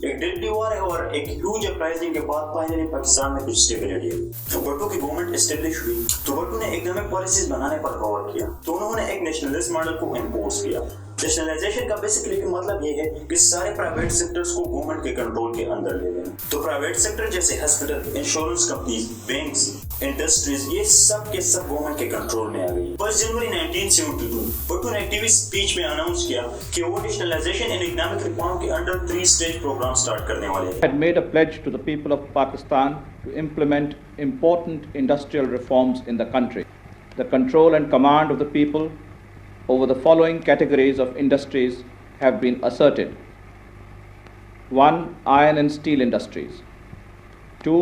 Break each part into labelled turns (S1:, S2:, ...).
S1: एक deadly war है और एक ह्यूज अपराइजिंग के बाद फाइनली पाकिस्तान में कुछ स्टेबिलिटी है। तो भुट्टो की गवर्नमेंट एस्टेब्लिश हुई तो भुट्टो ने इकोनॉमिक पॉलिसीज बनाने पर गौर किया, तो उन्होंने एक नेशनलिस्ट मॉडल को इम्पोज किया। नेशनलाइजेशन का बेसिकली मतलब ये है कि सारे प्राइवेट सेक्टर्स को गवर्नमेंट के कंट्रोल के अंदर ले लेना। तो प्राइवेट सेक्टर जैसे hospital, insurance companies, banks, industries, ये सब के सब गवर्नमेंट के कंट्रोल में आ गई। 1 जनवरी 1972 भुट्टो ने टीवी स्पीच में अनाउंस किया कि वो नेशनलाइजेशन एंड इकोनॉमिक रिफॉर्म के अंडर 3 स्टेज प्रोग्राम स्टार्ट करने वाले हैं।
S2: Had made a pledge to the people of Pakistan to implement important industrial reforms in the country. The control and command of the people over the following categories of industries have been asserted. 1. Iron and steel industries. 2.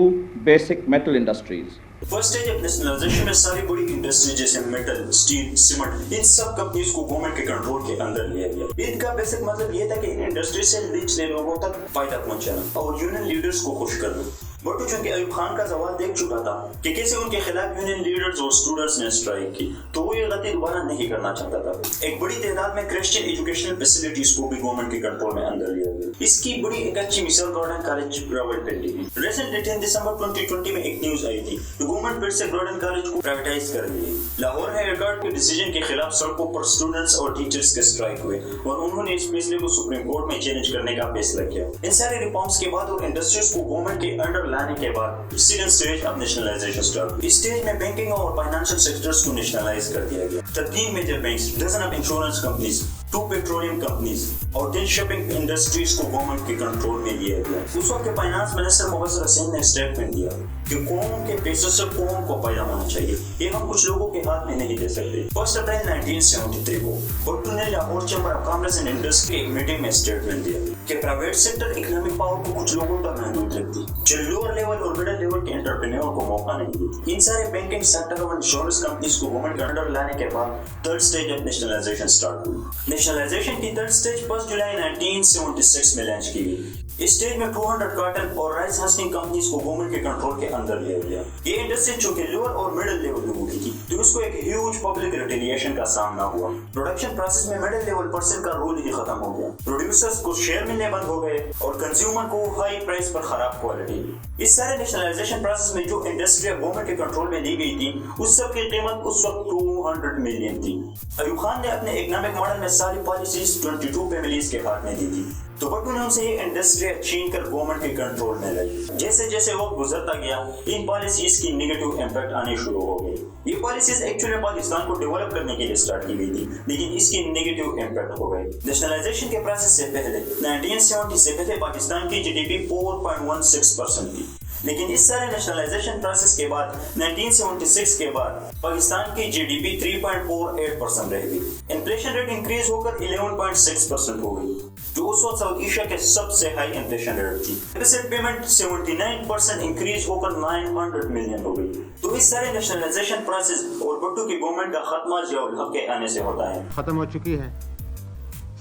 S2: Basic metal industries.
S1: First stage of nationalisation में सारी बड़ी industry जैसे metal, steel, cement, इन सब companies को government के control के अंदर लिया गया। इनका बेसिक मतलब ये था कि इन इंडस्ट्री से रिच लोगों तक फायदा पहुंचाना और यूनियन लीडर्स को खुश करना। भुट्टो चूंकि अयूब खान का सवाल देख चुका था कि कैसे उनके खिलाफ यूनियन लीडर्स और स्टूडेंट्स ने स्ट्राइक की, तो वो ये गलती दोबारा नहीं करना चाहता था। एक बड़ी तादाद में क्रिश्चियन एजुकेशनल फैसिलिटीज को भी गवर्नमेंट के कंट्रोल में अंदर लिया गया। इसकी बड़ी एक अच्छी मिसाल गॉर्डन कॉलेज रावलपिंडी की। रिसेंटली 10 दिसंबर 2020 में एक न्यूज आई थी कि गवर्नमेंट फिर से गॉर्डन कॉलेज को प्राइवेटाइज कर रही है। लाहौर हाई कोर्ट के डिसीजन के खिलाफ सड़कों पर स्टूडेंट्स और टीचर्स के स्ट्राइक हुए और उन्होंने इस फैसले को सुप्रीम कोर्ट में चैलेंज करने का फैसला किया। इन सारे रिफॉर्म्स के बाद और इंडस्ट्रीज को गवर्नमेंट के अंडर लाने के बाद second stage of nationalisation start. इस स्टेज में बैंकिंग और फाइनेंशियल सेक्टर्स को नेशनलाइज कर दिया गया। 13 major banks, dozen of insurance companies, 2 petroleum companies और 10 शिपिंग इंडस्ट्रीज को गवर्नमेंट के कंट्रोल में लिया गया। उस वक्त के फाइनेंस मिनिस्टर मुबस्सिर हसन ने स्टेटमेंट दिया कि कौम के पैसों से कौम को फायदा होना चाहिए, ये हम कुछ लोगों के हाथ में नहीं दे सकते। 1 अप्रैल 1973 को भुट्टो ने Lahore chamber of commerce and industry की एक मीटिंग में स्टेटमेंट दिया कि प्राइवेट सेक्टर इकोनॉमिक पावर को कुछ लोगों तक महदूद रखती, जो लोअर लेवल और मिडिल लेवल के एंटरप्रेन्योर को मौका नहीं देती। इन सारे बैंकिंग सेक्टर और इंश्योरेंस कंपनीज को गवर्नमेंट के अंडर लाने के बाद third stage of nationalisation start हुई। नेशनलाइजेशन की थर्ड स्टेज 1 जुलाई 1976 में लॉन्च की गई। इस स्टेज में 200 कॉटन और राइस हार्वेस्टिंग कंपनीज को गवर्नमेंट के कंट्रोल के अंदर लिया गया। ये इंडस्ट्री चूंकि लोअर और मिडिल लेवल लोगों की थी, तो उसको एक ह्यूज पब्लिक रिटेलिएशन का सामना हुआ। प्रोडक्शन प्रोसेस में मिडिल लेवल पर्सन का रोल ही खत्म हो गया। प्रोड्यूसर्स को शेयर मिलने बंद हो गए और कंज्यूमर को हाई प्राइस पर खराब क्वालिटी। इस सारे नेशनलाइजेशन प्रोसेस में जो इंडस्ट्री गवर्नमेंट के कंट्रोल में ली गई थी, उस सब की कीमत उस वक्त 200 मिलियन थी। अयूब खान ने अपने इकोनॉमिक मॉडल में सारी पॉलिसीज 22 फैमिलीज के हाथ में दी थी, तो भुट्टो ने उनसे ये इंडस्ट्री छीन कर गवर्नमेंट के कंट्रोल में लाई। जैसे जैसे वक्त गुजरता गया, इन पॉलिसीज की नेगेटिव इम्पैक्ट आने शुरू हो गई। ये पॉलिसीज एक्चुअली पाकिस्तान को डेवलप करने के लिए स्टार्ट की गई थी, लेकिन इसकी नेगेटिव इम्पैक्ट हो गई। नेशनलाइजेशन के प्रोसेस से पहले 1970 से पहले पाकिस्तान की जीडीपी 4.16% थी, लेकिन इस सारे नेशनलाइजेशन प्रोसेस के बाद 1976 के बाद पाकिस्तान की जीडीपी 3.48% रह गई। इन्फ्लेशन रेट इंक्रीज होकर 11.6% हो गई, जो उस वक्त साउथ एशिया के सबसे हाई इन्फ्लेशन रेट थी। डेफिसिट पेमेंट 79% इंक्रीज होकर 900 मिलियन हो गई। तो इस सारे नेशनलाइजेशन प्रोसेस और भुट्टो की गवर्नमेंट का खात्मा जियाउल हक के आने से होता है।
S3: खत्म हो चुकी है।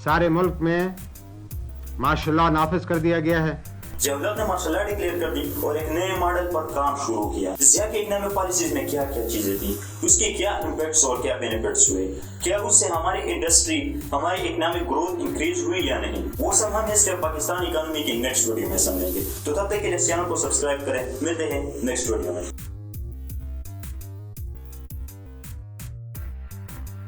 S3: सारे मुल्क में मार्शल लॉ नाफिज कर दिया गया है।
S1: जियाउल हक ने मार्शल लॉ डिक्लेयर कर दी और एक नए मॉडल पर काम शुरू किया। जिया के इकोनॉमिक पॉलिसीज में क्या क्या चीजें थी, उसके क्या इम्पैक्ट्स और क्या बेनिफिट्स हुए, क्या उससे हमारी इंडस्ट्री, हमारी इकोनॉमिक ग्रोथ इंक्रीज हुई या नहीं, वो सब हम इस पाकिस्तान इकोनॉमी की नेक्स्ट वीडियो में समझेंगे। तो तब तक के लिए चैनल को सब्सक्राइब करें। मिलते हैं नेक्स्ट वीडियो में।